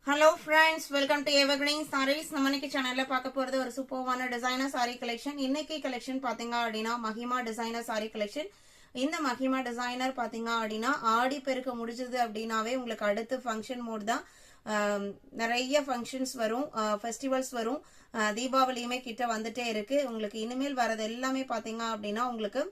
Hello friends, welcome to Evergreen Sarees. நம்ம இன்னைக்கு சேனல்ல பார்க்க போறது ஒரு சூப்பரான டிசைனர் சாரி கலெக்ஷன். இன்னைக்கு கலெக்ஷன் பாத்தீங்க அப்படினா மஹிமா டிசைனர் சாரி கலெக்ஷன். இந்த மஹிமா டிசைனர் பாத்தீங்க அப்படினா ஆடி பெருக்கு முடிஞ்சது அப்படினாவே உங்களுக்கு அடுத்து ஃபங்க்ஷன் மோட் தான். நிறைய ஃபங்க்ஷன்ஸ் வரும், ஃபெஸ்டிவல்ஸ் வரும், தீபாவளியுமே கிட்ட வந்துட்டே இருக்கு. உங்களுக்கு இனிமேல் வரது எல்லாமே பாத்தீங்க அப்படினா உங்களுக்கு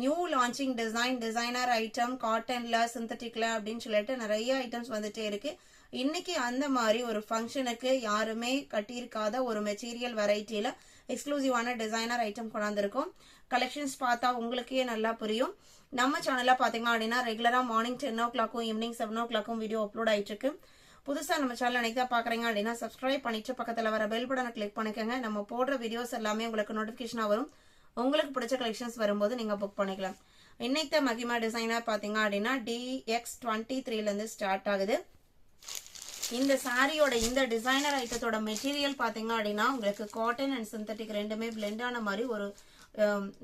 நியூ லான்ச்சிங் டிசைனர் ஐட்டம், காட்டன்ல, சிந்தட்டிக்ல அப்படின்னு சொல்லிட்டு நிறைய ஐட்டம்ஸ் வந்துட்டே இருக்கு. இன்னைக்கு அந்த மாதிரி ஒரு ஃபங்க்ஷனுக்கு யாருமே கட்டியிருக்காத ஒரு மெட்டீரியல் வெரைட்டியில எக்ஸ்க்ளூசிவான டிசைனர் ஐட்டம் கொண்டாந்துருக்கோம். கலெக்ஷன்ஸ் பார்த்தா உங்களுக்கே நல்லா புரியும். நம்ம சேனல்ல பாத்தீங்க அப்படின்னா ரெகுலரா morning 10 o'clock evening 7 o'clock video upload ஆயிட்டு இருக்கு. புதுசா நம்ம சேனல் அன்னைக்கு தான் பாக்குறீங்க அப்படின்னா சப்ஸ்கிரைப் பண்ணிட்டு பக்கத்துல வர பெல் பட்டனை கிளிக் பண்ணிக்கோங்க. நம்ம போடுற வீடியோஸ் எல்லாமே உங்களுக்கு நோட்டிபிகேஷனா வரும். உங்களுக்கு பிடிச்ச கலெக்ஷன்ஸ் வரும்போது நீங்க புக் பண்ணிக்கலாம். இன்னைக்கு மகிமா டிசைனர் பாத்தீங்க அப்படின்னா DX23 இருந்து ஸ்டார்ட் ஆகுது. இந்த சாரியோட இந்த டிசைனர் ஐட்டத்தோட மெட்டீரியல் பாத்தீங்க அப்படின்னா உங்களுக்கு காட்டன் அண்ட் சிந்தட்டிக் ரெண்டுமே பிளெண்ட் ஆன மாதிரி ஒரு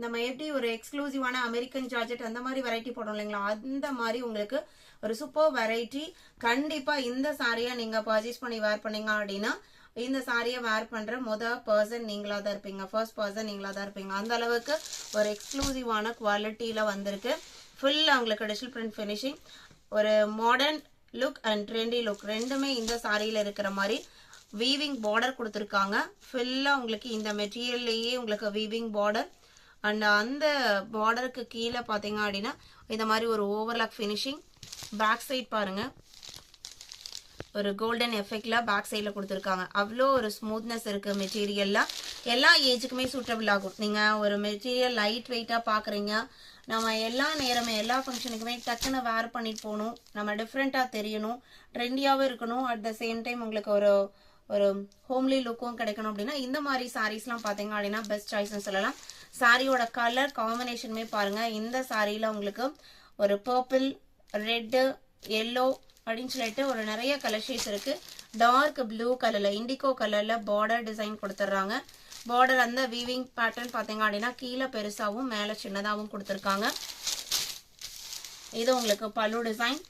நம்ம எப்படி ஒரு எக்ஸ்க்ளூசிவான அமெரிக்கன் ஜார்ஜெட் அந்த மாதிரி வெரைட்டி போடுறோம் இல்லைங்களா, அந்த மாதிரி உங்களுக்கு ஒரு சூப்பர் வெரைட்டி. கண்டிப்பா இந்த சாரியை நீங்க பர்ச்சேஸ் பண்ணி வேர் பண்ணீங்க அப்படின்னா இந்த சாரியை வேர் பண்ற பர்சன் நீங்களா தான் இருப்பீங்க, ஃபர்ஸ்ட் பர்சன் நீங்களா தான் இருப்பீங்க. அந்த அளவுக்கு ஒரு எக்ஸ்க்ளூசிவான குவாலிட்டியில வந்திருக்கு. ஃபுல் உங்களுக்கு டிஜிட்டல் பிரிண்ட் ஃபினிஷிங், ஒரு modern look and trendy look ரெண்டுமே இந்த சாரியில இருக்கிற மாதிரி வீவிங் பார்டர் கொடுத்துருக்காங்க. ஃபுல்லா உங்களுக்கு இந்த மெட்டீரியல்லையே உங்களுக்கு வீவிங் பார்டர் அண்ட் அந்த பார்டருக்கு கீழே பாத்தீங்க அப்படின்னா இந்த மாதிரி ஒரு ஓவர்லாக் ஃபினிஷிங். பேக் சைட் பாருங்க, ஒரு கோல்டன் எஃபெக்ட்ல பேக் சைட்ல கொடுத்துருக்காங்க. அவ்வளோ ஒரு ஸ்மூத்னஸ் இருக்கு மெட்டீரியல்ல. எல்லா ஏஜுக்குமே சூட்டபிள் ஆகும். நீங்க ஒரு மெட்டீரியல் லைட் வெயிட்டா பாக்குறீங்க, நம்ம எல்லா நேரமே எல்லா ஃபங்க்ஷனுக்குமே டக்குன்னு வேர் பண்ணிட்டு போகணும், நம்ம டிஃப்ரெண்டா தெரியணும், ட்ரெண்டியாவும் இருக்கணும், அட் த சேம் டைம் உங்களுக்கு ஒரு ஒரு ஹோம்லி லுக்கும் கிடைக்கணும் அப்படின்னா இந்த மாதிரி சாரீஸ்லாம் பாத்தீங்க அப்படின்னா பெஸ்ட் சாய்ஸ்னு சொல்லலாம். சாரியோட கலர் காம்பினேஷனுமே பாருங்க. இந்த சாரியில உங்களுக்கு ஒரு பர்பிள், ரெட்டு, எல்லோ அப்படின்னு சொல்லிட்டு ஒரு நிறைய கலர் ஷேட்ஸ் இருக்கு. டார்க் ப்ளூ கலர்ல, இண்டிகோ கலர்ல பார்டர் டிசைன் கொடுத்துட்றாங்க. பார்டர் அந்த வீவிங் பேட்டர்ன் பாத்தீங்க அப்படின்னா கீழே பெருசாவும் மேல சின்னதாவும் கொடுத்துருக்காங்க. இது உங்களுக்கு பல்லு டிசைன்.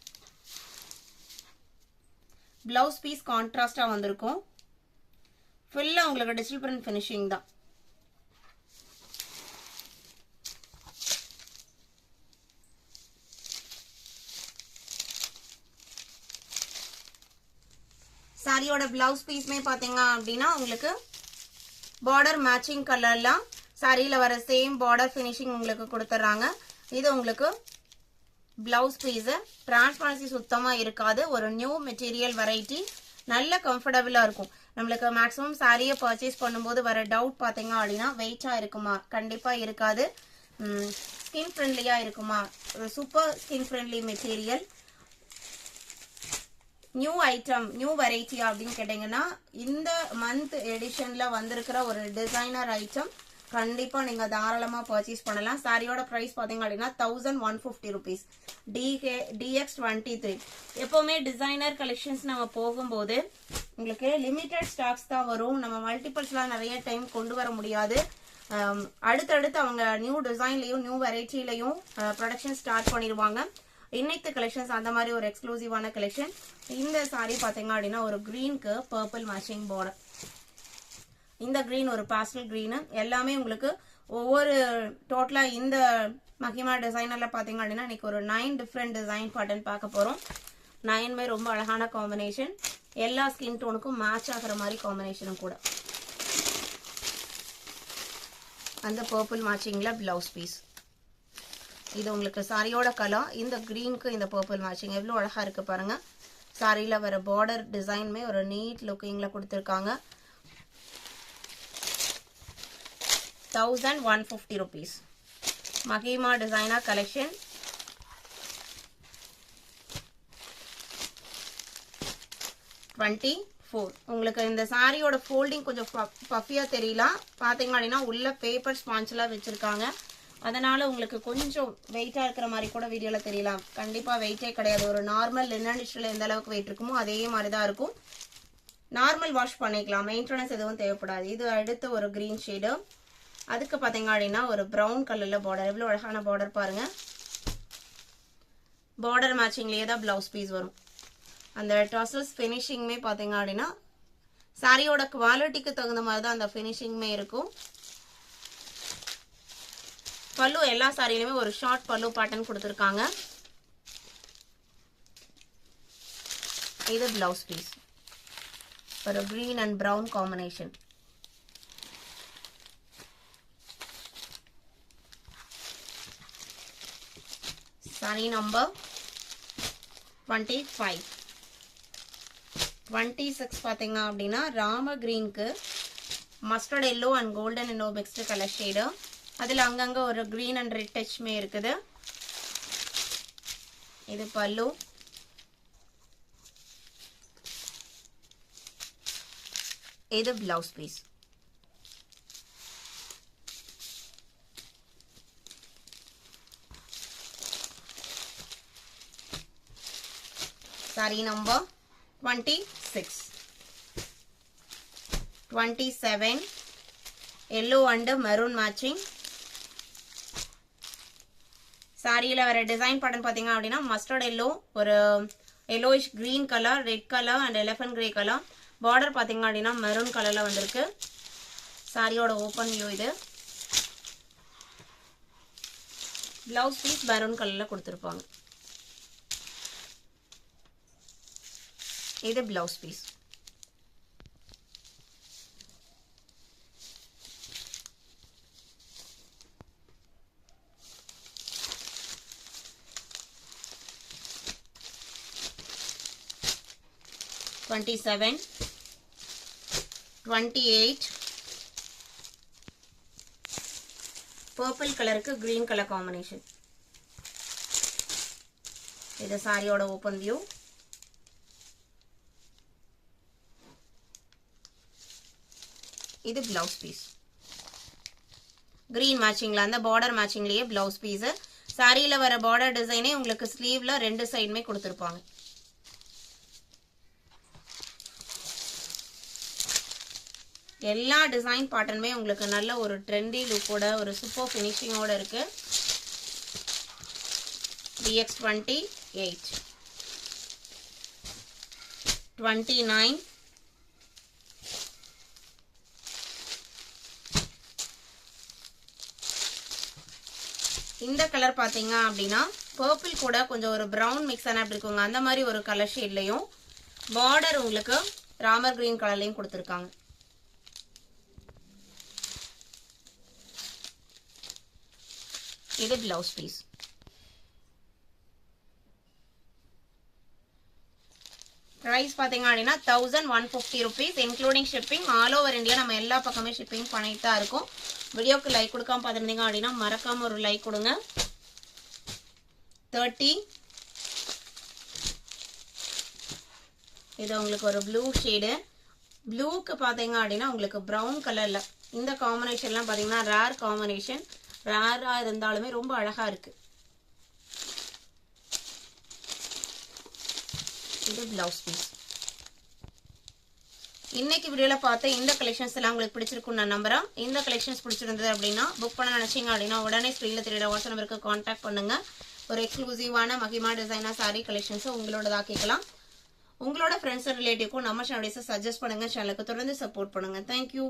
பிளவுஸ் பீஸ் கான்ட்ராஸ்டா வந்திருக்கும். ஃபுல்லா உங்களுக்கு டிஜிட்டல் பிரிண்ட் ஃபினிஷிங் தான். சாரியோட பிளவுஸ் பீஸ்மே பாத்தீங்க அப்படின்னா உங்களுக்கு பார்டர் மேட்சிங் கலர்ல சாரியில வர சேம் பார்டர் ஃபினிஷிங் உங்களுக்கு கொடுத்துறாங்க. இது உங்களுக்கு பிளவுஸ் பீஸ். டிரான்ஸ்பரன்சி சுத்தமா இருக்காது. ஒரு நியூ மெட்டீரியல் வெரைட்டி, நல்ல கம்ஃபர்டபுளா இருக்கும். நம்மளுக்கு மேக்ஸிமம் சாரியை பர்ச்சேஸ் பண்ணும்போது வர டவுட் பாத்தீங்க அப்படின்னா வெயிட்டா இருக்குமா, கண்டிப்பா இருக்காது. ஸ்கின் ஃப்ரெண்ட்லியா இருக்குமா, ஒரு super skin friendly material. New item, new variety அப்படின்னு கேட்டீங்கன்னா இந்த மந்த் எடிஷன்ல வந்திருக்கிற ஒரு டிசைனர் ஐட்டம் கண்டிப்பா நீங்க தாராளமா பர்ச்சேஸ் பண்ணலாம். சாரியோட பிரைஸ் பாத்தீங்க அப்படின்னா 1150 rupees. DX23. எப்பவுமே டிசைனர் கலெக்ஷன்ஸ் நம்ம போகும்போது உங்களுக்கு லிமிடெட் ஸ்டாக்ஸ் தான் வரும். நம்ம மல்டிபிள்ஸ்லாம் நிறைய டைம் கொண்டு வர முடியாது. அடுத்தடுத்து அவங்க நியூ டிசைன்லயும் நியூ வெரைட்டிலையும் ப்ரொடக்ஷன் ஸ்டார்ட் பண்ணிடுவாங்க. இன்னைக்கு கலெக்ஷன்ஸ் அந்த மாதிரி ஒரு எக்ஸ்க்ளூசிவான கலெக்ஷன். இந்த சாரி பாத்தீங்க அப்படின்னா ஒரு கிரீனுக்கு பர்பிள் மேட்சிங் பார்டர். இந்த கிரீன் ஒரு பாஸ்டல் கிரீன். எல்லாமே உங்களுக்கு ஒவ்வொரு டோட்டலா இந்த மஹிமா டிசைனர்ல பாத்தீங்க அப்படின்னா இன்னைக்கு ஒரு 9 டிஃப்ரெண்ட் டிசைன் பேட்டர்ன் பார்க்க போறோம். 9மே ரொம்ப அழகான காம்பினேஷன், எல்லா ஸ்கின் டோனுக்கும் மேட்ச் ஆகிற மாதிரி காம்பினேஷனும் கூட. அந்த பர்பிள் மேட்சிங்ல பிளவுஸ் பீஸ். இது உங்களுக்கு சாரியோட கலர். இந்த கிரீனுக்கு இந்த பர்பிள் மேட்சிங் எவ்வளவு அழகா இருக்கு பாருங்க. சாரியில வர பார்டர் டிசைன்மே ஒரு நீட் லுக்கிங்ல கொடுத்திருக்காங்க. 1150 rupees. Mahima designer collection. உங்களுக்கு இந்த சாரியோட ஃபோல்டிங் கொஞ்சம் பஃபியா தெரியலாம். பாத்தீங்க அப்படின்னா உள்ள பேப்பர் ஸ்பாஞ்ச் எல்லாம் வச்சிருக்காங்க. அதனால உங்களுக்கு கொஞ்சம் வெயிட்டா இருக்கிற மாதிரி கூட வீடியோல தெரியலாம். கண்டிப்பா வெயிட்டே கிடையாது. ஒரு நார்மல் லினன் டிஷ்ல எந்த அளவுக்கு வெயிட் இருக்குமோ அதே மாதிரி தான் இருக்கும். நார்மல் வாஷ் பண்ணிக்கலாம், மெயின்டெனன்ஸ் எதுவும் தேவைப்படாது. இது அடுத்து ஒரு கிரீன் ஷேடு. அதுக்கு பாத்தீங்க அப்படின்னா ஒரு பிரவுன் கலர்ல பார்டர். எவ்வளவு அழகான பார்டர் பாருங்க. பார்டர் மேட்சிங்லயே தான் பிளவுஸ் பீஸ் வரும். அந்த டாசல்ஸ் ஃபினிஷிங்குமே பார்த்தீங்க அப்படின்னா சாரியோட குவாலிட்டிக்கு தகுந்த மாதிரி தான் அந்த ஃபினிஷிங்குமே இருக்கும். பல்லு எல்லா சாரியிலுமே ஒரு ஷார்ட் பல்லு பேட்டர்ன் கொடுத்துருக்காங்க. இது பிளவுஸ் பீஸ், ஒரு green and brown combination. Sari number 25. 26 பார்த்தீங்க அப்படின்னா ராம கிரீனுக்கு mustard yellow and golden yellow mixed colour shade. அதில் அங்கங்கே ஒரு கிரீன் அண்ட் ரெட் டச்மே இருக்குது. இது பல்லு. இது blouse piece. Sari number 26. 27 yellow and maroon matching. சாரியில் வர டிசைன் பேட்டர்ன் பார்த்தீங்க அப்படின்னா மஸ்டர்ட் எல்லோ, ஒரு yellowish green colour, red colour and elephant grey colour. Border பார்த்தீங்க அப்படின்னா மெரூன் கலரில் வந்திருக்கு. சாரியோட ஓப்பன் வியூ இது. பிளவுஸ் பீஸ் மெரூன் கலரில் கொடுத்துருப்பாங்க. இது பிளவுஸ் பீஸ். (27) 28 பர்பிள் கலருக்கு கிரீன் கலர் காம்பினேஷன். இது சாரியோட ஓப்பன் வியூ. இது பிளவுஸ் பீஸ். கிரீன் மேட்சிங்ல அந்த பார்டர் மேட்சிங்லயே பிளவுஸ் பீஸ். சாரியில வர பார்டர் டிசைனே உங்களுக்கு ஸ்லீவ்ல ரெண்டு சைடுமே கொடுத்துருப்பாங்க. எல்லா டிசைன் பேட்டர்னுமே உங்களுக்கு நல்ல ஒரு ட்ரெண்டி லுக்கோட ஒரு சூப்பர் ஃபினிஷிங்கோட இருக்கு. DX28 29 இந்த கலர் பாத்தீங்க அப்படின்னா பர்பிள் கூட கொஞ்சம் ஒரு பிரவுன் மிக்ஸ் ஆன அப்படி இருக்குங்க. அந்த மாதிரி ஒரு கலர் ஷேட்லயும் பார்டர் உங்களுக்கு ராமர் கிரீன் கலர்லயும் கொடுத்துருக்காங்க. இது பிளவுஸ் பீஸ். பிரைஸ் பாத்தீங்க அப்படின்னா 1150 rupees including shipping. All over India நம்ம எல்லா பக்கமே ஷிப்பிங் பண்ணிட்டு தான் இருக்கும். வீடியோக்கு லைக் கொடுக்காம பார்த்துருந்தீங்க அப்படின்னா மறக்காம ஒரு லைக் கொடுங்க. 30 இது உங்களுக்கு ஒரு ப்ளூ ஷேடு. ப்ளூக்கு பாத்தீங்க அப்படின்னா உங்களுக்கு ப்ரௌன் கலர்ல இந்த காம்பினேஷன்லாம் பாத்தீங்கன்னா ரேர் காம்பினேஷன். ரேரா இருந்தாலுமே ரொம்ப அழகா இருக்கு. இது பிளவுஸ் பீஸ். இன்னைக்கு வீடியோல பார்த்த இந்த கலெக்ஷன்ஸ் எல்லாம் உங்களுக்கு பிடிச்சிருக்கும் நான் நம்புறேன். இந்த கலெக்ஷன்ஸ் பிடிச்சிருந்தது அப்படின்னா புக் பண்ண நினைச்சீங்க அப்படின்னா உடனே ஸ்கிரீன்ல தெரியுற வாட்ஸ்அப் நம்பருக்கு கான்டாக்ட் பண்ணுங்க. ஒரு எக்ஸ்க்ளூசிவான மகிமா டிசைனர் சாரி கலெக்ஷன்ஸ் உங்களோடதாக்கிக்கலாம். உங்களோட ஃப்ரெண்ட்ஸ் அண்ட் ரிலேட்டிவ்க்கும் நம்ம சேனல்ஸை சஜஸ்ட் பண்ணுங்க. சேனலுக்கு தொடர்ந்து சப்போர்ட் பண்ணுங்க. தேங்க்யூ.